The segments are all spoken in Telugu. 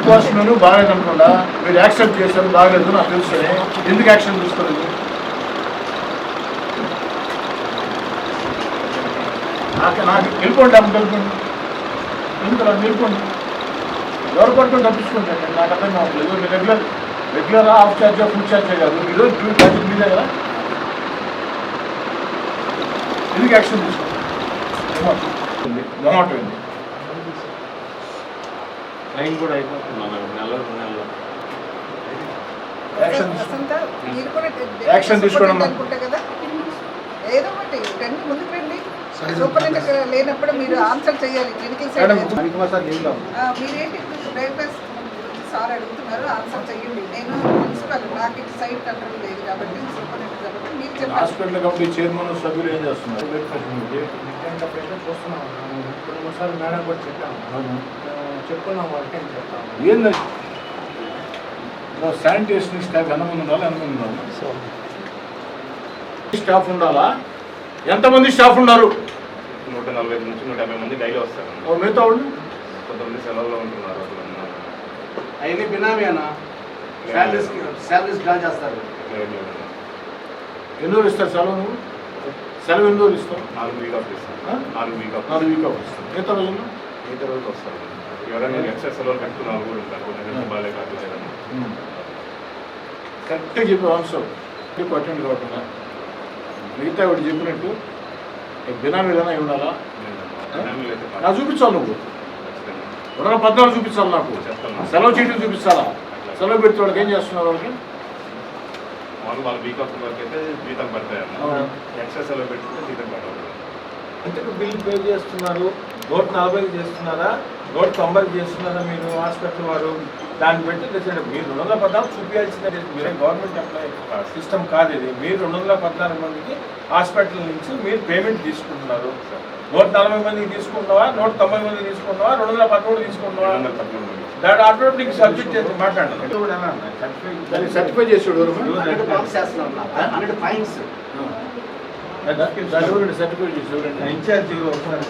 కోసమేను బాగాలేదు అనుకుండా మీరు యాక్సెప్ట్ చేశారు, బాగాలేదు నాకు తెలుస్తుంది. ఎందుకు యాక్షన్ తీసుకోలేదు? నాకు వెళ్ళిపోండి, అమ్మ వెళ్ళిపోండి, ఎందుకు నాకు వెళ్ళిపోండి. ఎవరు పట్టుకొని తప్పించుకుంటాను నాకు అర్థం కావట్లేదు. మీరు రెగ్యులర్ హాఫ్ ఛార్జా ఫుల్ ఛార్జా కాదు, ఈరోజు బడ్జెట్ మీదే కదా, ఎందుకు యాక్షన్ తీసుకోండి? మొహమాటం లైన్ కూడా అయిపోతున్నాను నెలలో యాక్షన్ తీసుకోవడం కదా. ఏదో ఒకటి రండి, ముందుకు రండి. సూపరింటెండెంట్ లేనప్పుడు మీరు ఆన్సర్ చేయాలి. క్లినికల్ సైడ్ మీరేంటి డయాగ్నోస్ సార్ అడుగుతున్నారు, ఆన్సర్ చేయండి. నేను ప్రిన్సిపల్, నాకు ఇటు సైడ్ కంట్రోల్ లేదు కాబట్టి సూపరింటెండెంట్ కాబట్టి మీరు చెప్పండి. హాస్పిటల్ కమిటీ చైర్మన్ సభ్యులు ఏం చేస్తున్నారు? చూస్తున్నాం. ఇప్పుడు ఒకసారి మేడం కూడా చెప్పాము, చెప్పుకున్నాం వాళ్ళకి ఏం చెప్తాము. ఏంది శానిటేషన్ స్టాఫ్ ఎంతమంది ఉండాలి? ఎంతమంది ఉండాలి? స్టాఫ్ ఉండాలా? ఎంతమంది స్టాఫ్ ఉన్నారు? 140 నుంచి 150 మంది డైలీ వస్తారు. మిగతా వాళ్ళు కొంతమంది సెలవులో ఉంటున్నారు. అవన్నీ బినామీ అన్న, శాలరీస్ డ్రా చేస్తారు. ఎన్ని రోజులు ఇస్తారు సెలవు? నువ్వు సెలవు ఎన్ని రోజులు ఇస్తావు? 4 వీక్ ఆఫ్ ఇస్తాను. 4 వీక్ ఆఫ్ ఇస్తాను. మిగతా రోజులు వస్తారు. ఎవరైనా ఎక్సెస్ సెలవులు కట్టుకున్న వాళ్ళు కూడా ఉంటారు. కొంచెం బాగా కాదు కరెక్ట్గా చెప్పి ఆన్సర్ అటెండ్ కావట్లా. మిగతా వాడు చెప్పినట్టు బినామీలైనా ఉండాలా? నాకు చూపించాలి, నువ్వు 214 చూపించాలి, నాకు సెలవు చీటీలు చూపించాలా? సెలవు పెడితే వాళ్ళకి ఏం చేస్తున్నారు? వాళ్ళ వీక్ ఆఫ్ వర్క్ అయితే జీతం పడతాయి. ఎక్సెస్ సెలవు పెట్టుకుంటే జీతం పడతాయి. ఎంతకు బిల్ పే చేస్తున్నారు? 140 చేస్తున్నారా, 190 చేస్తున్నారా మీరు హాస్పిటల్ వారు? దాన్ని బట్టి డిసైడ్. మీరు 214 చూపించాల్సిందే. మీరే గవర్నమెంట్ ఎంప్లాయీ సిస్టమ్ కాదు ఇది. మీరు 214 మందికి హాస్పిటల్ నుంచి మీరు పేమెంట్ తీసుకుంటున్నారు. 140 మందికి తీసుకుంటున్నావా, 190 మందికి తీసుకుంటున్నావా, 213 తీసుకుంటున్నావా? దాని ఆటోమేటిక్ సబ్జెక్ట్ చేసి మాట్లాడాలి. సర్టిఫై చేసాడు సర్టిఫై చేసి ఇన్ఛార్జ్ ఒకసారి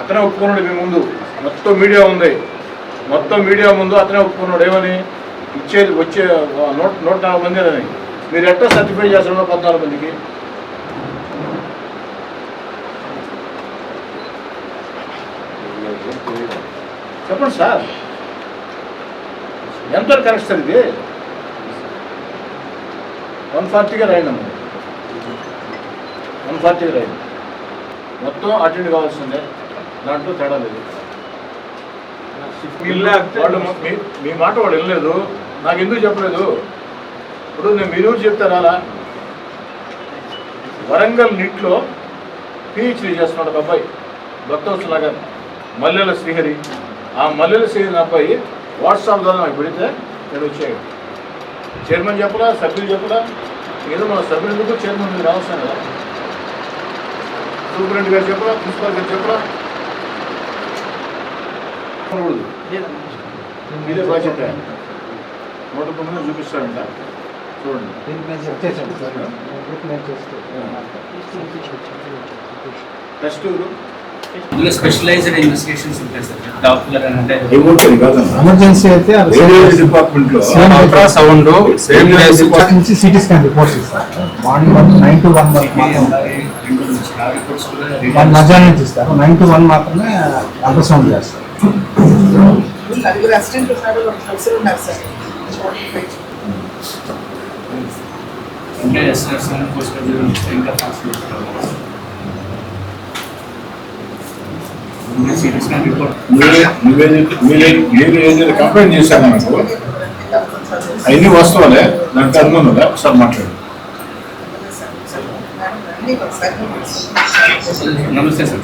అతనే ఒప్పుకున్నాడు. మీ ముందు మొత్తం మీడియా ఉంది, మొత్తం మీడియా ముందు అతనే ఒప్పుకున్నాడు. ఏమని ఇచ్చేది వచ్చే 140 మంది అని. మీరు ఎట్లా సర్టిఫై చేస్తున్నారు 14 మందికి? చెప్పండి సార్, ఎంతవరకు కరెక్ట్ సార్ ఇది? 140గా రాయండి, 140గా రాయండి. మొత్తం అటెండ్ కావాల్సిందే, దాంట్లో తేడా లేదు. వాళ్ళు మీ మాట వాడు వెళ్ళలేదు, నాకు ఎందుకు చెప్పలేదు? ఇప్పుడు నేను మీరు చెప్తారా? అలా వరంగల్ నీట్లో పిహెచ్డీ చేస్తున్నాడు ఒక అబ్బాయి, భక్తవత్సల గారు, మల్లెల శ్రీహరి. ఆ మల్లెల శ్రీహరి అబ్బాయి వాట్సాప్ ద్వారా నాకు పెడితే నేను వచ్చాడు. చైర్మన్ చెప్పలా, సభ్యులు చెప్పలా, ఏదో మన సభ్యులు ఎందుకు చైర్మన్ మీరు అవసరం కదా. సూపరింటెండెంట్ గారు చెప్పరా, ప్రిన్సిపాల్ గారు చెప్పరా? మీరే బాధ్యత. 109 చూపిస్తాడంట, చూడండి. టెస్ట్ ఇందులో స్పెషలైజ్డ్ ఇన్వెస్టిగేషన్స్ ఉంటాయి సార్. డాక్టర్ అంటే ఎమర్జెన్సీ అయితే డిపార్ట్మెంట్ లో అల్ట్రాసౌండ్ నుంచి సిటీ స్కాన్ రిపోర్ట్స్ ఇస్తారు. మార్నింగ్ 9 to 1 మధ్యాహ్నం నుంచి ఇస్తారు. 9 to 1 మాత్రమే అల్ట్రాసౌండ్ చేస్తారు. అంటే పోస్ట్ ఇంకా మీరు ఏదైనా కంప్లైంట్ చేశారు నాకు, అవన్నీ వస్తువులే, దానికి అనుమానం ఉందా? ఒకసారి మాట్లాడు. నమస్తే సార్.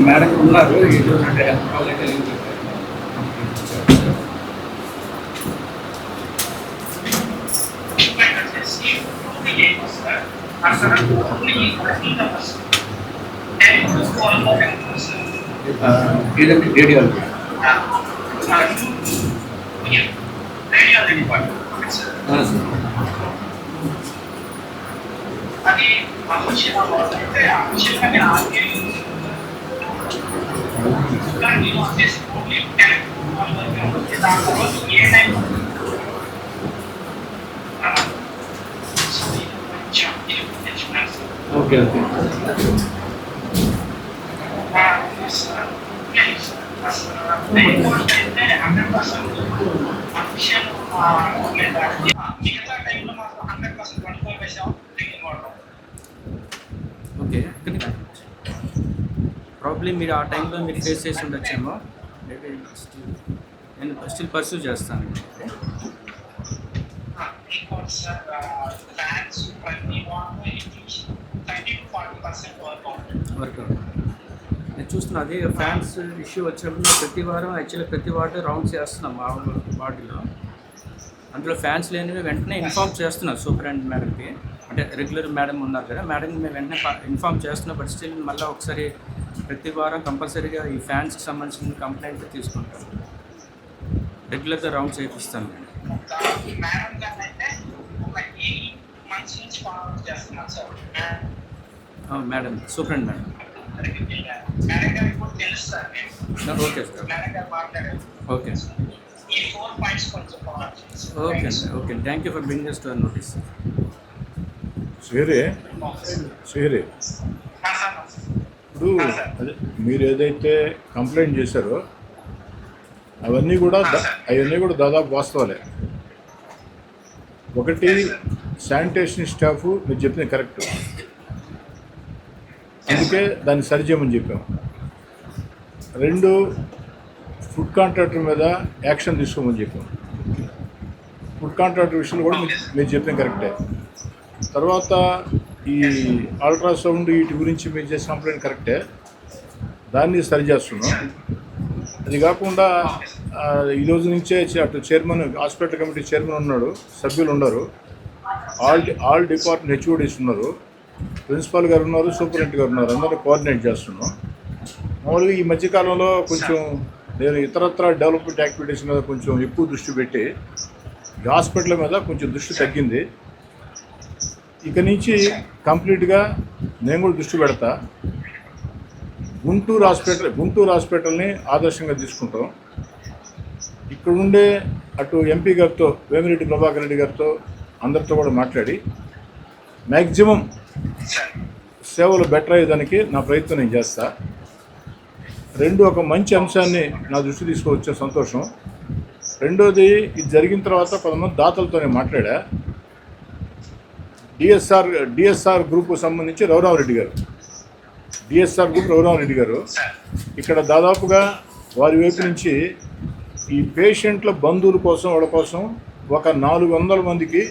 మేడం ఉన్నారు. రేడియాలజీ అవును సార్. అది అఫీషియల్ అయితే అఫీషియల్గా నేను ఆర్కే కానీ నేను వచ్చేసి దాని తర్వాత ఏ టైం ఓకే ఓకే మిగతా టైంలో మాకు 100% 24/7 డ్రింకింగ్ వాటర్. ఓకే ప్రాబ్లమ్ మీరు ఆ టైంలో మీరు ఫేస్ చేసి ఉండొచ్చేమో. నేను స్టిల్ పర్సూ చేస్తాను. ఫ్యాన్స్ ప్రతి వాటర్ 30-40% వర్క్ అవుతుంది. వర్కౌట్ నేను చూస్తున్నా. అదే ఫ్యాన్స్ ఇష్యూ వచ్చినప్పుడు మేము ప్రతి వారం యాక్చువల్గా ప్రతి వాటర్ రౌండ్స్ చేస్తున్నాం మా వార్డులో. అందులో ఫ్యాన్స్ లేనివి వెంటనే ఇన్ఫార్మ్ చేస్తున్నారు సూపరింటెండెంట్ మేడంకి. అంటే రెగ్యులర్ మేడం ఉన్నారు కదా, మేడంకి మేము వెంటనే ఇన్ఫార్మ్ చేస్తున్నాం. బట్ స్టిల్ మళ్ళీ ఒకసారి ప్రతి వారం కంపల్సరీగా ఈ ఫ్యాన్స్కి సంబంధించిన కంప్లైంట్ తీసుకుంటాం. రెగ్యులర్గా రౌండ్స్ చేయిస్తాను మేడం గారు అయితే ఒక 8 months నుంచి ఫాలో చేస్తున్నారు sir. Madam superintendent madam. Madam గారు ఇప్పుడు తెలుసు సార్. Okay sir. మేడం గారు మాట్లాడారు. ఓకే ఈ 4 points కొంచెం ఫాలో చేసి. Okay sir. Okay thank you for bringing us to our notice. Srihari ఇప్పుడు అదే మీరు ఏదైతే కంప్లైంట్ చేశారో అవన్నీ కూడా దాదాపు వాస్తవాలే. ఒకటి, శానిటేషన్ స్టాఫ్ మీరు చెప్పింది కరెక్ట్, అందుకే దాన్ని సరిచేయమని చెప్పాము. 2, ఫుడ్ కాంట్రాక్టర్ మీద యాక్షన్ తీసుకోమని చెప్పాము. ఫుడ్ కాంట్రాక్టర్ విషయంలో కూడా మీరు చెప్పింది కరెక్టే. తర్వాత ఈ అల్ట్రాసౌండ్ వీటి గురించి మీరు చేసే కంప్లైంట్ కరెక్టే, దాన్ని సరిచేస్తున్నాం. అది కాకుండా ఈరోజు నుంచే అటు చైర్మన్, హాస్పిటల్ కమిటీ చైర్మన్ ఉన్నాడు, సభ్యులు ఉన్నారు, ఆల్ డిపార్ట్మెంట్ హెచ్ఓడీస్ ఉన్నారు, ప్రిన్సిపాల్ గారు ఉన్నారు, సూపరింటెండెంట్ గారు ఉన్నారు. అందరూ కోఆర్డినేట్ చేస్తున్నాం. మామూలుగా ఈ మధ్యకాలంలో కొంచెం నేను ఇతరత్ర డెవలప్మెంట్ యాక్టివిటీస్ మీద కొంచెం ఎక్కువ దృష్టి పెట్టి హాస్పిటల్ మీద కొంచెం దృష్టి తగ్గింది. ఇక నుంచి కంప్లీట్గా నేను కూడా దృష్టి పెడతా. గుంటూరు హాస్పిటల్ని ఆదర్శంగా తీసుకుంటాం. ఇక్కడ ఉండే అటు ఎంపీ గారితో, వేమిరెడ్డి ప్రభాకర్ రెడ్డి గారితో అందరితో కూడా మాట్లాడి మ్యాక్సిమం సేవలు బెటర్ అయ్యేదానికి నా ప్రయత్నం నేను చేస్తా. 2, ఒక మంచి అంశాన్ని నా దృష్టి తీసుకొచ్చే సంతోషం. 2వది, ఇది జరిగిన తర్వాత కొంతమంది దాతలతో నేను మాట్లాడా. డిఎస్ఆర్ గ్రూప్కు సంబంధించి రఘురామరెడ్డి గారు ఇక్కడ దాదాపుగా వారి వైపు నుంచి ఈ పేషెంట్ల బంధువుల కోసం, వాళ్ళ కోసం ఒక 400 మందికి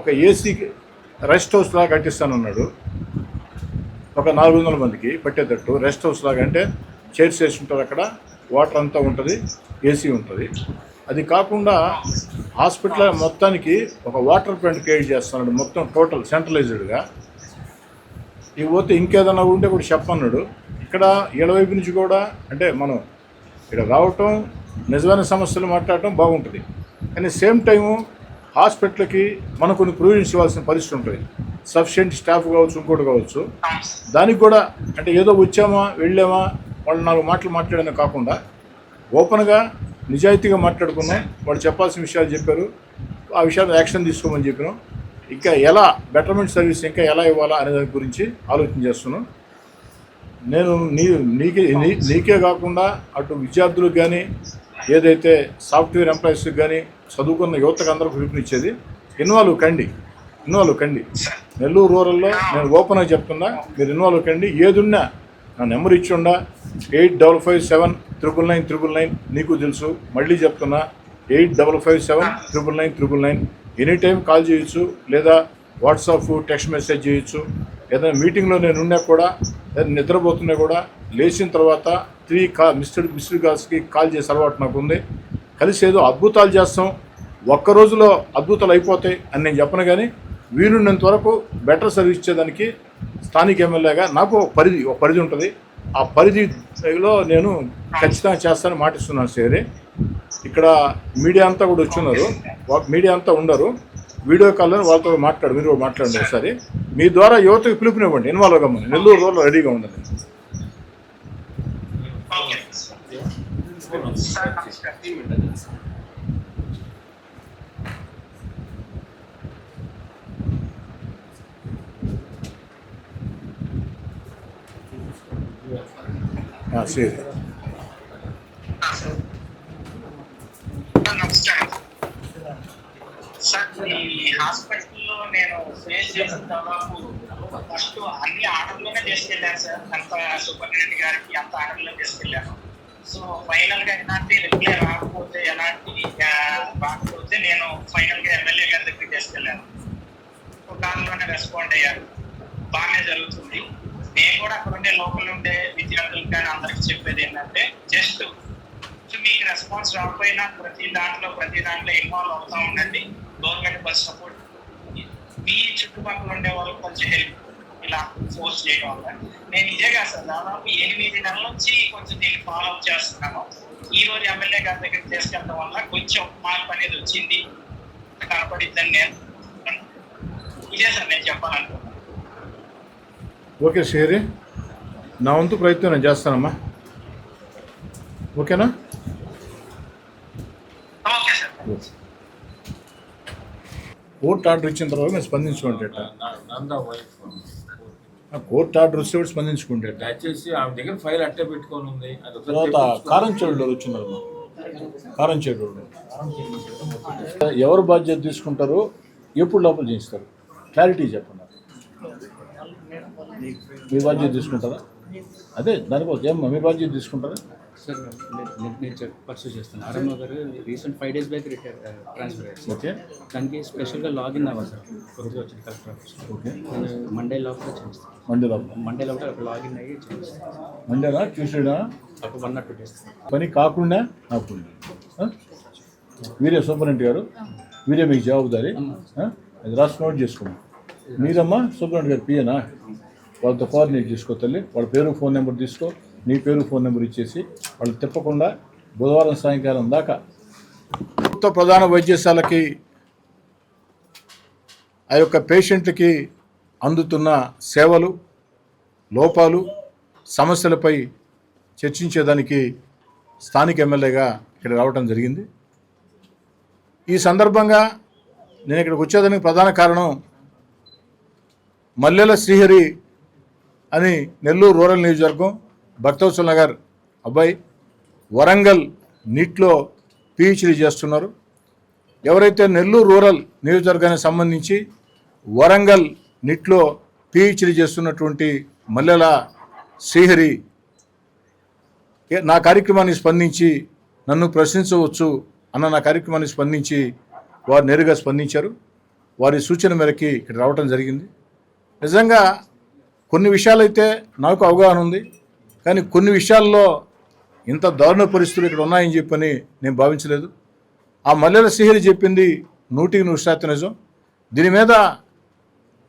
ఒక ఏసీ రెస్ట్ హౌస్ లాగా కట్టిస్తానన్నాడు. ఒక 400 మందికి పట్టేటట్టు రెస్ట్ హౌస్ లాగా, అంటే చైర్స్ వేసి ఉంటారు, అక్కడ వాటర్ అంతా ఉంటుంది, ఏసీ ఉంటుంది. అది కాకుండా హాస్పిటల్ మొత్తానికి ఒక వాటర్ ప్లాంట్ క్రియేట్ చేస్తున్నాడు, మొత్తం టోటల్ సెంట్రలైజ్డ్గా. ఇక పోతే ఇంకేదన్నా ఉంటే కూడా చెప్పన్నాడు. ఇక్కడ వీళ్ళ వైపు నుంచి కూడా, అంటే మనం ఇక్కడ రావటం, నిజమైన సమస్యలు మాట్లాడటం బాగుంటుంది, కానీ సేమ్ టైము హాస్పిటల్కి మనం కొన్ని ప్రొవిజన్స్ ఇవ్వాల్సిన పరిస్థితి ఉంటుంది. సఫిషియెంట్ స్టాఫ్ కావచ్చు, ఇంకోటి కావచ్చు. దానికి కూడా అంటే ఏదో వచ్చామా వెళ్ళామా వాళ్ళు 4 మాటలు మాట్లాడనే కాకుండా ఓపెన్గా నిజాయితీగా మాట్లాడుకున్నాం. వాళ్ళు చెప్పాల్సిన విషయాలు చెప్పారు, ఆ విషయాలు యాక్షన్ తీసుకోమని చెప్పినాం. ఇంకా ఎలా బెటర్మెంట్ సర్వీస్ ఇంకా ఎలా ఇవ్వాలా అనే దాని గురించి ఆలోచన చేస్తున్నాం. నేను నీకే కాకుండా అటు విద్యార్థులకు కానీ, ఏదైతే సాఫ్ట్వేర్ ఎంప్లాయీస్కి కానీ, చదువుకున్న యువతకు అందరూ పిలుపునిచ్చేది, ఇన్వాల్వ్ కండి. నెల్లూరు రూరల్లో నేను ఓపెన్గా చెప్తున్నా, మీరు ఇన్వాల్వ్ కండి. ఏదున్నా నా నెంబర్ ఇచ్చిండా 8557999999 నీకు తెలుసు. మళ్ళీ చెప్తున్నా 8557999999. ఎనీ టైం కాల్ చేయొచ్చు, లేదా వాట్సాప్, టెక్స్ట్ మెసేజ్ చేయొచ్చు. ఏదైనా మీటింగ్లో నేను ఉన్నా కూడా, లేదా నిద్రపోతున్నా కూడా లేచిన తర్వాత 3 మిస్డ్ కాల్స్కి కాల్ చేసే అలవాటు నాకు ఉంది. కలిసి ఏదో అద్భుతాలు చేస్తాం, ఒక్క రోజులో అద్భుతాలు అయిపోతాయి అని నేను చెప్పను, కానీ వీలున్నంత వరకు బెటర్ సర్వీస్ ఇచ్చేదానికి స్థానిక ఎమ్మెల్యేగా నాకు ఒక పరిధి ఉంటుంది. ఆ పరిధిలో నేను ఖచ్చితంగా చేస్తానని మాటిస్తున్నాను. సరే, ఇక్కడ మీడియా అంతా కూడా వచ్చున్నారు. మీడియా అంతా ఉండరు, వీడియో కాల్లో వాళ్ళతో మాట్లాడు, మీరు కూడా మాట్లాడండి ఒకసారి. మీ ద్వారా యువతకు పిలుపునివ్వండి, ఇన్వాల్వ్ అవ్వమని. నెల్లూరు రోజుల్లో రెడీగా ఉండండి. ఓకే సార్, నమస్కారం. సరే. నమస్కారం సార్. ఈ హాస్పిటల్లో నేను ఫేస్ చేసిన దాదాపు ఫస్ట్ అన్ని ఆర్డర్లోనే తీసుకెళ్ళాను సార్. అంత సూపరింటెండెంట్ గారికి అంత ఆర్డర్లో తీసుకెళ్ళాను. సో ఫైనల్ గా ఎలాంటి రిప్లై రాకపోతే నేను ఫైనల్ గా ఎమ్మెల్యే గారి దగ్గరికి తీసుకెళ్ళాను. ఒక కాలంలోనే రెస్పాండ్ అయ్యారు, బాగానే జరుగుతుంది. నేను కూడా అక్కడ ఉండే లోకల్ ఉండే విద్యార్థులకు కానీ అందరికి చెప్పేది ఏంటంటే, జస్ట్ మీకు రెస్పాన్స్ రాకపోయినా ప్రతి దాంట్లో ఇన్వాల్వ్ అవుతూ ఉండండి. గవర్నమెంట్ బస్ సపోర్ట్, మీ చుట్టుపక్కల ఉండే వాళ్ళకి కొంచెం హెల్ప్ ఇలా ఫోర్స్ చేయడం వల్ల. నేను ఇదే కాదు సార్, దాదాపు 8 నెలల నుంచి కొంచెం దీన్ని ఫాలో అప్ చేస్తున్నాను. ఈ రోజు ఎమ్మెల్యే గారి దగ్గరికి తీసుకెళ్ళడం వల్ల కొంచెం మార్పు అనేది వచ్చింది, కనపడిద్దని నేను ఇదే సార్ నేను చెప్పాలనుకుంటున్నాను. ఓకే శ్రీహరి, నా వంతు ప్రయత్నం నేను చేస్తానమ్మా. ఓకేనా? Okay sir. కోర్టు ఆర్డర్ ఇచ్చిన తర్వాత మేము స్పందించుకుంటే, కోర్టు ఆర్డర్ వస్తే కూడా స్పందించుకుంటే. దయచేసి ఆమె దగ్గర ఫైల్ అట్టే పెట్టుకొని ఉంది. తర్వాత కారంచేడులో వచ్చినారు, కారంచేడులో ఎవరు బాధ్యత తీసుకుంటారో, ఎప్పుడు లోపల చేయిస్తారు, క్లారిటీ చెప్పండి. మీ బాధ్యత తీసుకుంటారా? అదే దానికోసం ఏమన్నా మీ బాధ్యత తీసుకుంటారా? సార్ నేను పర్సూ చేస్తాను. ఆర్ఎంఓ గారు రీసెంట్ 5 days బ్యాక్ ట్రాన్స్ఫర్ అయ్యారు. ఓకే, దానికి స్పెషల్గా లాగిన్ అవ్వాలి సార్. కొద్దిగా వచ్చింది కలెక్టర్ ఆఫీస్. ఓకే, నేను మండే లోపల చేస్తాను. మండే లోపల ఒక లాగిన్ అయ్యి చేస్తాను. మండేనా ట్యూస్డేనా? ఒక 1 or 2 days. పని కాకుండా వీరే సూపరింటెండెంట్ గారు, వీరే మీకు జవాబుదారీ. అది రాసి నోట్ చేసుకోండి. మీరమ్మా సూపరింటెండెంట్ గారు పిఏనా? వాళ్ళతో కోఆర్డినేట్ చేసుకో తల్లి. వాళ్ళ పేరు ఫోన్ నెంబర్ తీసుకో, నీ పేరు ఫోన్ నెంబర్ ఇచ్చేసి వాళ్ళు తిప్పకుండా బుధవారం సాయంకాలం దాకా ప్రభుత్వ ప్రధాన వైద్యశాలకి ఆ యొక్క పేషెంట్లకి అందుతున్న సేవలు, లోపాలు, సమస్యలపై చర్చించేదానికి స్థానిక ఎమ్మెల్యేగా ఇక్కడ రావడం జరిగింది. ఈ సందర్భంగా నేను ఇక్కడికి వచ్చేదానికి ప్రధాన కారణం, మల్లెల శ్రీహరి అని నెల్లూరు రూరల్ నియోజకవర్గం భక్తవత్సల నగర్ అబ్బాయి వరంగల్ నీట్లో పిహెచ్డీ చేస్తున్నారు. ఎవరైతే నెల్లూరు రూరల్ నియోజకవర్గానికి సంబంధించి వరంగల్ నీట్లో పిహెచ్డీ చేస్తున్నటువంటి మల్లెల శ్రీహరి నా కార్యక్రమాన్ని స్పందించి నన్ను ప్రశ్నించవచ్చు అన్న నా కార్యక్రమాన్ని స్పందించి వారు నేరుగా స్పందించారు. వారి సూచన మేరకి ఇక్కడ రావటం జరిగింది. నిజంగా కొన్ని విషయాలైతే నాకు అవగాహన ఉంది, కానీ కొన్ని విషయాల్లో ఇంత దారుణ పరిస్థితులు ఇక్కడ ఉన్నాయని చెప్పని నేను భావించలేదు. ఆ మల్లెల శ్రీహరి చెప్పింది 100% నిజం. దీని మీద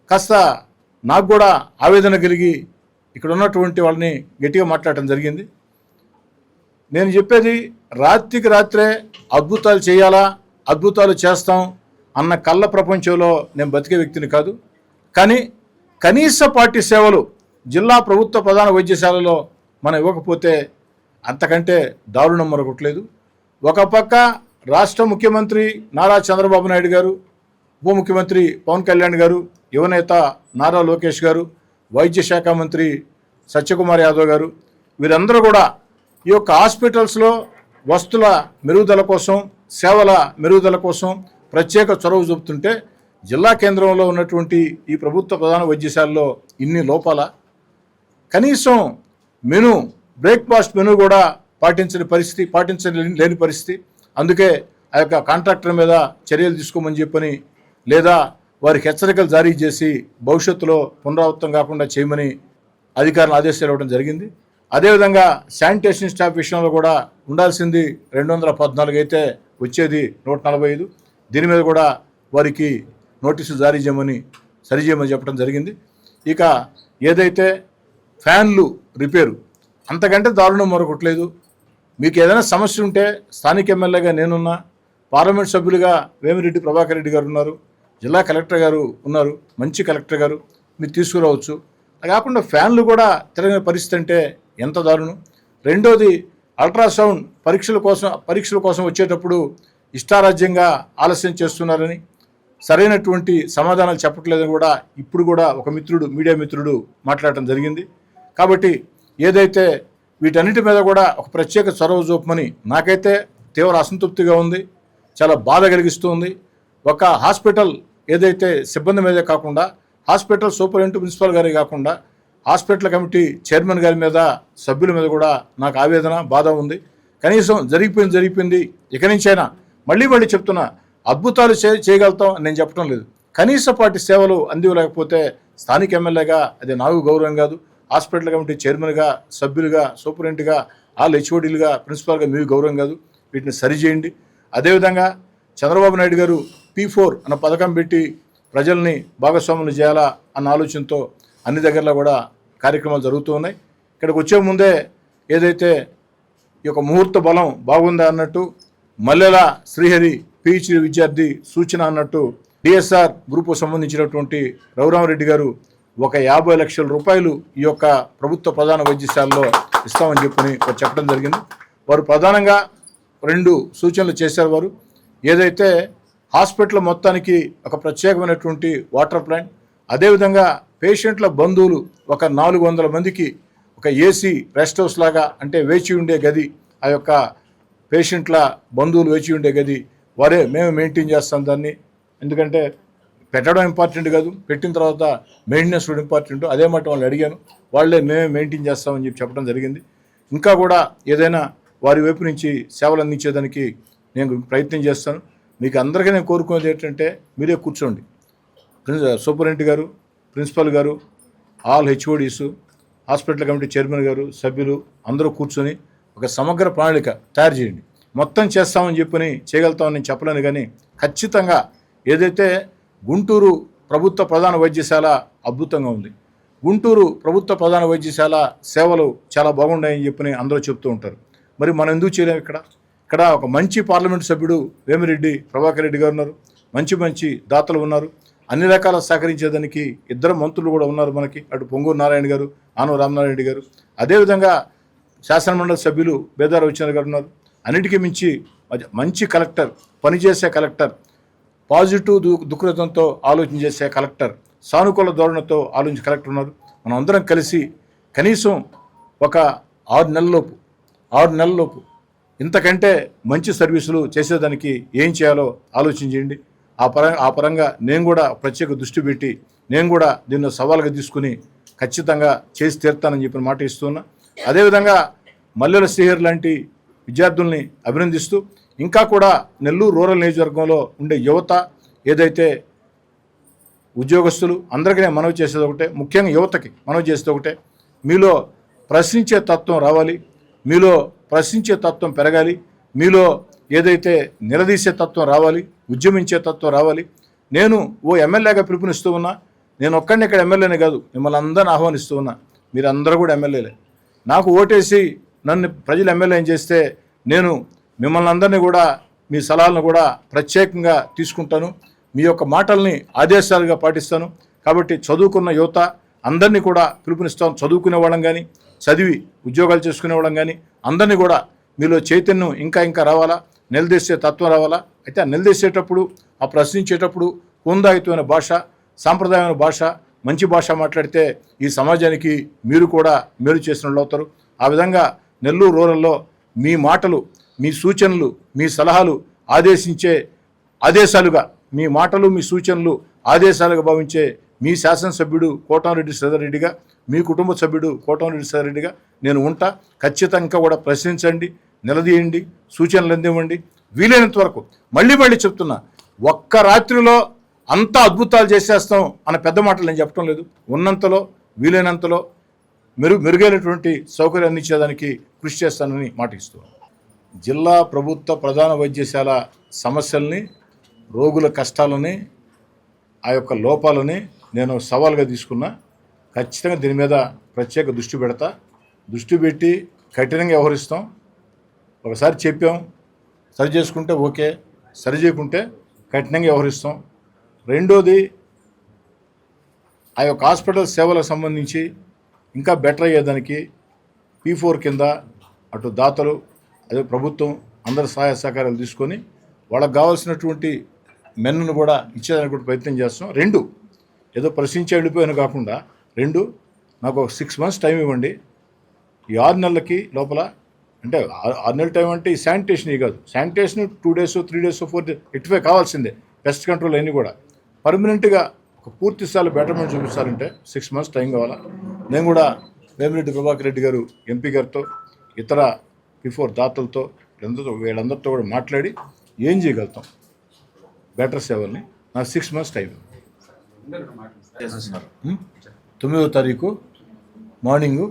కాస్త నాకు కూడా ఆవేదన కలిగి ఇక్కడ ఉన్నటువంటి వాళ్ళని గట్టిగా మాట్లాడటం జరిగింది. నేను చెప్పేది రాత్రికి రాత్రే అద్భుతాలు చేయాలా, అద్భుతాలు చేస్తాం అన్న కళ్ళ ప్రపంచంలో నేను బతికే వ్యక్తిని కాదు. కానీ కనీస పార్టీ సేవలు జిల్లా ప్రభుత్వ ప్రధాన వైద్యశాలలో మనం ఇవ్వకపోతే అంతకంటే దారుణం మరొకట్లేదు. ఒక పక్క రాష్ట్ర ముఖ్యమంత్రి నారా చంద్రబాబు నాయుడు గారు, ఉప ముఖ్యమంత్రి పవన్ కళ్యాణ్ గారు, యువనేత నారా లోకేష్ గారు, వైద్య శాఖ మంత్రి సత్యకుమార్ యాదవ్ గారు, వీరందరూ కూడా ఈ యొక్క హాస్పిటల్స్లో వస్తువుల మెరుగుదల కోసం, సేవల మెరుగుదల కోసం ప్రత్యేక చొరవ చూపుతుంటే జిల్లా కేంద్రంలో ఉన్నటువంటి ఈ ప్రభుత్వ ప్రధాన వైద్యశాలలో ఇన్ని లోపాల, కనీసం మెను, బ్రేక్ఫాస్ట్ మెను కూడా పాటించలేని పరిస్థితి. అందుకే ఆ యొక్క కాంట్రాక్టర్ మీద చర్యలు తీసుకోమని చెప్పని, లేదా వారికి హెచ్చరికలు జారీ చేసి భవిష్యత్తులో పునరావృతం కాకుండా చేయమని అధికారులు ఆదేశాలు ఇవ్వడం జరిగింది. అదేవిధంగా శానిటేషన్ స్టాఫ్ విషయంలో కూడా ఉండాల్సింది 214 అయితే వచ్చేది 145. దీని మీద కూడా వారికి నోటీసులు జారీ చేయమని సరిచేయమని చెప్పడం జరిగింది. ఇక ఏదైతే ఫ్యాన్లు రిపేరు, అంతకంటే దారుణం మరొకట్లేదు. మీకు ఏదైనా సమస్య ఉంటే స్థానిక ఎమ్మెల్యేగా నేనున్నా, పార్లమెంట్ సభ్యులుగా వేమిరెడ్డి ప్రభాకర్ రెడ్డి గారు ఉన్నారు, జిల్లా కలెక్టర్ గారు ఉన్నారు, మంచి కలెక్టర్ గారు, మీరు తీసుకురావచ్చు. అది కాకుండా ఫ్యాన్లు కూడా తిరగని పరిస్థితి అంటే ఎంత దారుణం. రెండోది అల్ట్రాసౌండ్ పరీక్షల కోసం వచ్చేటప్పుడు ఇష్టారాజ్యంగా ఆలస్యం చేస్తున్నారని, సరైనటువంటి సమాధానాలు చెప్పట్లేదని కూడా ఇప్పుడు కూడా ఒక మిత్రుడు, మీడియా మిత్రుడు మాట్లాడటం జరిగింది. కాబట్టి ఏదైతే వీటన్నిటి మీద కూడా ఒక ప్రత్యేక చొరవ చూపమని నాకైతే తీవ్ర అసంతృప్తిగా ఉంది, చాలా బాధ కలిగిస్తుంది. ఒక హాస్పిటల్ ఏదైతే సిబ్బంది మీదే కాకుండా, హాస్పిటల్ సూపరింటెండెంట్ ప్రిన్సిపల్ గారే కాకుండా, హాస్పిటల్ కమిటీ చైర్మన్ గారి మీద, సభ్యుల మీద కూడా నాకు ఆవేదన, బాధ ఉంది. కనీసం జరిగిపోయింది, ఇక నుంచైనా మళ్ళీ చెప్తున్నా, అద్భుతాలు చేయగలుగుతాం అని నేను చెప్పడం లేదు. కనీసపాటి సేవలు అందివ్వలేకపోతే స్థానిక ఎమ్మెల్యేగా అది నాకు గౌరవం కాదు. హాస్పిటల్ కమిటీ చైర్మన్గా, సభ్యులుగా, సూపరింటెండెంట్గా, ఆల్ హెచ్ఓడీలుగా, ప్రిన్సిపాల్గా మీకు గౌరవం కాదు. వీటిని సరిచేయండి. అదేవిధంగా చంద్రబాబు నాయుడు గారు P4 అన్న పథకం పెట్టి ప్రజల్ని భాగస్వాములు చేయాలా అన్న ఆలోచనతో అన్ని దగ్గరలో కూడా కార్యక్రమాలు జరుగుతూ ఉన్నాయి. ఇక్కడికి వచ్చే ముందే ఏదైతే ఈ యొక్క ముహూర్త బలం బాగుందా అన్నట్టు, మల్లెల శ్రీహరి PhD విద్యార్థి సూచన అన్నట్టు DSR గ్రూపుకు సంబంధించినటువంటి రఘురామరెడ్డి గారు ఒక 50 లక్షల రూపాయలు ఈ యొక్క ప్రభుత్వ ప్రధాన వైద్యశాలలో ఇస్తామని చెప్పడం జరిగింది. వారు ప్రధానంగా 2 సూచనలు చేశారు. వారు ఏదైతే హాస్పిటల్ మొత్తానికి ఒక ప్రత్యేకమైనటువంటి వాటర్ ప్లాంట్, అదేవిధంగా పేషెంట్ల బంధువులు ఒక 400 మందికి ఒక AC రెస్ట్ హౌస్ లాగా, అంటే వేచి ఉండే గది, ఆ యొక్క పేషెంట్ల బంధువులు వేచి ఉండే గది వారే మేము మెయింటైన్ చేస్తాం దాన్ని. ఎందుకంటే పెట్టడం ఇంపార్టెంట్ కాదు, పెట్టిన తర్వాత మెయింటెనెన్స్ కూడా ఇంపార్టెంట్. అదే మాట వాళ్ళని అడిగాను, వాళ్ళే మేమే మెయింటైన్ చేస్తామని చెప్పడం జరిగింది. ఇంకా కూడా ఏదైనా వారి వైపు నుంచి సేవలు అందించేదానికి నేను ప్రయత్నం చేస్తాను. మీకు అందరికీ నేను కోరుకునేది ఏంటంటే, మీరే కూర్చోండి, సూపరింటెండెంట్ గారు, ప్రిన్సిపల్ గారు, ఆల్ హెచ్ఓడీసు, హాస్పిటల్ కమిటీ చైర్మన్ గారు, సభ్యులు అందరూ కూర్చొని ఒక సమగ్ర ప్రణాళిక తయారు చేయండి. మొత్తం చేస్తామని చేయగలుగుతామని నేను చెప్పలేను, కానీ ఖచ్చితంగా ఏదైతే గుంటూరు ప్రభుత్వ ప్రధాన వైద్యశాల అద్భుతంగా ఉంది, గుంటూరు ప్రభుత్వ ప్రధాన వైద్యశాల సేవలు చాలా బాగున్నాయని అందరూ చెప్తూ ఉంటారు. మరి మనం ఎందుకు చేయలేము? ఇక్కడ ఒక మంచి పార్లమెంటు సభ్యుడు వేమిరెడ్డి ప్రభాకర్ రెడ్డి గారు ఉన్నారు, మంచి దాతలు ఉన్నారు, అన్ని రకాల సహకరించేదానికి 2 మంత్రులు కూడా ఉన్నారు మనకి. అటు పొంగూరు నారాయణ గారు, ఆనవ రామనారాయణ రెడ్డి గారు, అదేవిధంగా శాసనమండలి సభ్యులు బేదా రవిచంద్ర గారు ఉన్నారు. అన్నిటికీ మించి మంచి కలెక్టర్, పనిచేసే కలెక్టర్, పాజిటివ్ దృక్పథంతో ఆలోచన చేసే కలెక్టర్, సానుకూల ధోరణితో ఆలోచించే కలెక్టర్ ఉన్నారు. మనం అందరం కలిసి కనీసం ఒక 6 నెలలలోపు ఇంతకంటే మంచి సర్వీసులు చేసేదానికి ఏం చేయాలో ఆలోచించండి. ఆ పరంగా నేను కూడా ప్రత్యేక దృష్టి పెట్టి నేను కూడా దీన్ని సవాలుగా తీసుకుని ఖచ్చితంగా చేసి తీరుతానని చెప్పిన మాట ఇస్తున్నా. అదేవిధంగా మల్లెల శ్రీహరి లాంటి విద్యార్థుల్ని అభినందిస్తూ, ఇంకా కూడా నెల్లూరు రూరల్ నియోజకవర్గంలో ఉండే యువత ఏదైతే ఉద్యోగస్తులు అందరికీ నేను మనవి చేసేది ఒకటే, ముఖ్యంగా యువతకి మనవి చేసేది ఒకటే, మీలో ప్రశ్నించే తత్వం రావాలి, మీలో ప్రశ్నించే తత్వం పెరగాలి, మీలో ఏదైతే నిలదీసే తత్వం రావాలి, ఉద్యమించే తత్వం రావాలి. నేను ఎమ్మెల్యేగా పిలుపునిస్తూ ఉన్నా, నేను ఒక్కడిని ఇక్కడ ఎమ్మెల్యేనే కాదు, మిమ్మల్ని అందరిని ఆహ్వానిస్తూ ఉన్నా. మీరు అందరూ కూడా ఎమ్మెల్యేలే. నాకు ఓటేసి నన్ను ప్రజలు ఎమ్మెల్యేని చేస్తే నేను మిమ్మల్ని అందరినీ కూడా, మీ సలహాలను కూడా ప్రత్యేకంగా తీసుకుంటాను, మీ యొక్క మాటల్ని ఆదేశాలుగా పాటిస్తాను. కాబట్టి చదువుకున్న యువత అందరినీ కూడా పిలుపునిస్తాను. చదువుకునే వాళ్ళం కానీ, చదివి ఉద్యోగాలు చేసుకునే వాళ్ళం కానీ అందరినీ కూడా మీలో చైతన్యం ఇంకా రావాలా, నిలదీసే తత్వం రావాలా. అయితే ఆ నిలదీసేటప్పుడు, ఆ ప్రశ్నించేటప్పుడు హుందాయుతమైన భాష, సాంప్రదాయమైన భాష, మంచి భాష మాట్లాడితే ఈ సమాజానికి మీరు కూడా మేలు చేసిన వాళ్ళు అవుతారు. ఆ విధంగా నెల్లూరు రూరల్లో మీ మాటలు, మీ సూచనలు, మీ సలహాలు ఆదేశాలుగా, మీ మాటలు, మీ సూచనలు ఆదేశాలుగా భావించే మీ శాసనసభ్యుడు కోటంరెడ్డి శ్రీధర్ రెడ్డిగా, మీ కుటుంబ సభ్యుడు కోటంరెడ్డి శ్రీధర్ రెడ్డిగా నేను ఉంటా. ఖచ్చితంగా కూడా ప్రశ్నించండి, నిలదీయండి, సూచనలు అందివ్వండి. వీలైనంత వరకు మళ్ళీ చెప్తున్నా, ఒక్క రాత్రిలో అంతా అద్భుతాలు చేసేస్తాం అన్న పెద్ద మాటలు నేను చెప్పడం లేదు. ఉన్నంతలో, వీలైనంతలో మెరుగైనటువంటి సౌకర్యం అందించేదానికి కృషి చేస్తానని మాట ఇస్తున్నాను. జిల్లా ప్రభుత్వ ప్రధాన వైద్యశాల సమస్యల్ని, రోగుల కష్టాలని, ఆ యొక్క లోపాలని నేను సవాల్గా తీసుకున్నా. ఖచ్చితంగా దీని మీద ప్రత్యేక దృష్టి పెడతా. దృష్టి పెట్టి కఠినంగా వ్యవహరిస్తాం. ఒకసారి చెప్పాం, సరి చేసుకుంటే ఓకే, సరిచేయకుంటే కఠినంగా వ్యవహరిస్తాం. రెండోది, ఆ యొక్క హాస్పిటల్ సేవలకు సంబంధించి ఇంకా బెటర్ అయ్యేదానికి P4 కింద అటు దాతలు అదే ప్రభుత్వం అందరి సహాయ సహకారాలు తీసుకొని వాళ్ళకి కావాల్సినటువంటి మెన్నును కూడా ఇచ్చేదానికి కూడా ప్రయత్నం చేస్తాం. 2, ఏదో ప్రశ్నించి వెళ్ళిపోయాను కాకుండా 2, నాకు ఒక 6 months టైం ఇవ్వండి. ఈ 6 నెలలకి లోపల, అంటే 6 నెలల టైం అంటే ఈ శానిటేషన్ కాదు, శానిటేషన్ 2 days 3 days 4 days ఎట్టివే కావాల్సిందే, పెస్ట్ కంట్రోల్ అన్నీ కూడా పర్మనెంట్గా ఒక పూర్తి స్థాయిలో బెటర్మెంట్ చూపిస్తారంటే 6 months టైం కావాలా. నేను కూడా వేమిరెడ్డి ప్రభాకర్ రెడ్డి గారు ఎంపీ గారితో ఇతర P4 దాతలతో వీళ్ళందరితో కూడా మాట్లాడి ఏం చేయగలుగుతాం బెటర్ సేవల్ని. నాకు 6 months టైం. 9వ తారీఖు మార్నింగు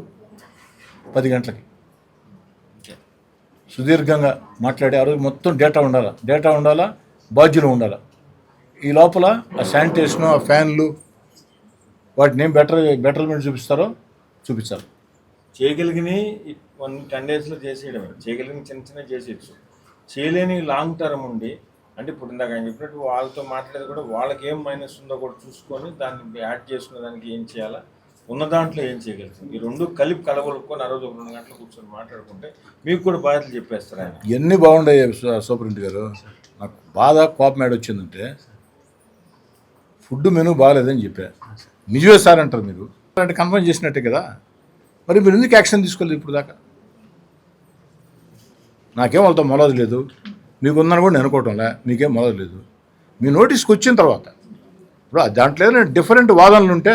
10 గంటలకి సుదీర్ఘంగా మాట్లాడి ఆ రోజు మొత్తం డేటా ఉండాలా, బాధ్యులు ఉండాలా. ఈ లోపల ఆ శానిటేషను, ఆ ఫ్యాన్లు, వాటిని ఏం బెటర్మెంట్ చూపించాలి. చేయగలిగినవి 10 daysలో చేసేయడమే, చేయగలిగిన చిన్న చేసేయచ్చు. చేయలేని లాంగ్ టర్మ్ ఉండి, అంటే ఇప్పుడు ఇందాక ఆయన చెప్పినట్టు వాళ్ళతో మాట్లాడేది కూడా వాళ్ళకి ఏం మైనస్ ఉందో కూడా చూసుకొని దాన్ని యాడ్ చేసుకునే దానికి ఏం చేయాలా, ఉన్న దాంట్లో ఏం చేయగలుగుతుంది, ఈ 2 కలిపి కలగొలుపుకొని ఆ రోజు 2 గంటలు కూర్చొని మాట్లాడుకుంటే మీకు కూడా బాధ్యతలు చెప్పేస్తారు ఆయన. ఇవన్నీ బాగుంటాయి సూపరింటెండెంట్ గారు. నాకు బాగా కోపం వచ్చిందంటే ఫుడ్ మెనూ బాగాలేదని చెప్పారు. నిజమే సార్ అంటారు మీరు, అంటే కన్ఫర్మ్ చేసినట్టే కదా. మరి మీరు ఎందుకు యాక్షన్ తీసుకోలేదు ఇప్పుడు దాకా? నాకేం వాళ్ళతో మొలదు లేదు, మీకుందని కూడా నేను అనుకోవటంలే, మీకేం మొలదు లేదు. మీ నోటీస్కి వచ్చిన తర్వాత ఇప్పుడు దాంట్లో ఏదైనా డిఫరెంట్ వాదనలు ఉంటే,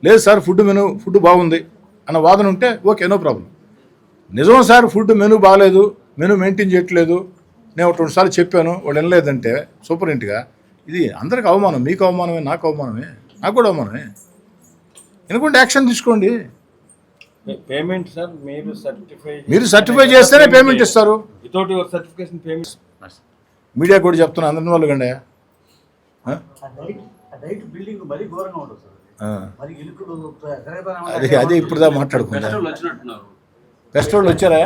లేదు సార్ ఫుడ్ బాగుంది అన్న వాదన ఉంటే ఓకే, నో ప్రాబ్లం. నిజం సార్ ఫుడ్ మెనూ బాగాలేదు, మెనూ మెయింటైన్ చేయట్లేదు, నేను 2 సార్లు చెప్పాను, వాళ్ళు వినలేదంటే సూపరింట్గా ఇది అందరికి అవమానం. మీకు అవమానమే, నాకు అవమానమే, నాకు కూడా అవమానమే. ఎందుకంటే యాక్షన్ తీసుకోండి. పేమెంట్ సార్ మీరు సర్టిఫై చేస్తేనే పేమెంట్ ఇస్తారు. Without your certification payment. Media కూడా చెప్తున్నా, అందరి వాళ్ళు కండి. అదే ఇప్పుడు దా మాట్లాడుకుంటా. బెస్ట్ వాళ్ళు వచ్చారా?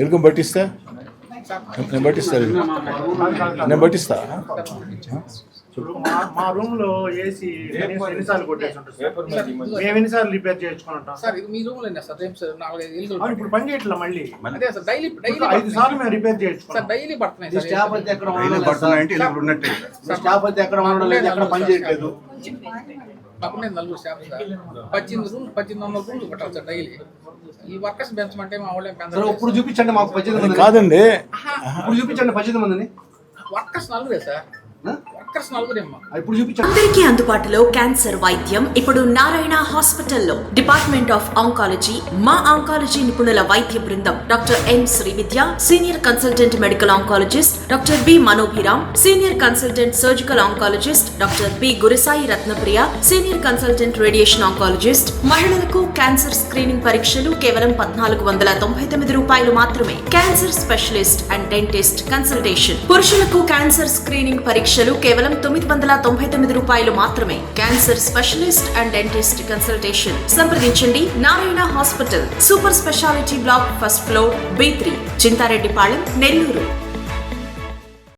ఎలుకం పట్టిస్తా, నేను పట్టిస్తా. మా రూమ్ లో ఏసీ ఎన్నిసార్లు కొట్టేసి ఉంటుంది సార్, మేము ఎన్నిసార్లు రిపేర్ చేసుకుంటాం సార్. ఇది మీ రూమ్ లో సార్, ఇప్పుడు పని చేయట్లేదు. మళ్ళీ అదే సార్, డైలీ 5 సార్లు మేము రిపేర్ చేసుకుంటాం సార్. డైలీ పడుతున్నాయి. స్టాఫ్ అయితే ఎక్కడ ఉన్నట్టే, స్టాఫ్ అయితే ఎక్కడ ఉండడం లేదు, ఎక్కడ పని చేయట్లేదు. పక్కనే 4 స్టాఫ్ సార్, 1800 రూమ్లు పట్టాలి సార్ డైలీ. ఈ వర్కర్స్ పెంచమంటే మా వాళ్ళు ఇప్పుడు చూపించండి మాకు 18 మంది కాదండి, ఇప్పుడు చూపించండి 18 మందిని. వర్కర్స్ 4 సార్, అందరికీ అందుబాటులో క్యాన్సర్ వైద్యం ఇప్పుడు నారాయణ హాస్పిటల్లో. డిపార్ట్మెంట్ ఆఫ్ ఆంకాలజీ, మా ఆంకాలజీ నిపుణుల వైద్య బృందం doctor M Srividya, senior consultant medical oncologist doctor B Manobhiram, senior consultant surgical oncologist doctor B Gurisai Ratnapriya, senior consultant radiation oncologist. మహిళలకు క్యాన్సర్ స్క్రీనింగ్ పరీక్షలు కేవలం 1499 రూపాయలు మాత్రమే. Cancer specialist and dentist consultation. పురుషులకు క్యాన్సర్ స్క్రీనింగ్ పరీక్షలు కేవలం 999 రూపాయలు మాత్రమే. Cancer specialist and dentist consultation. సంప్రదించండి Narayana hospital, super speciality block, 1st floor, B3, Chintareddypalem, Nellore.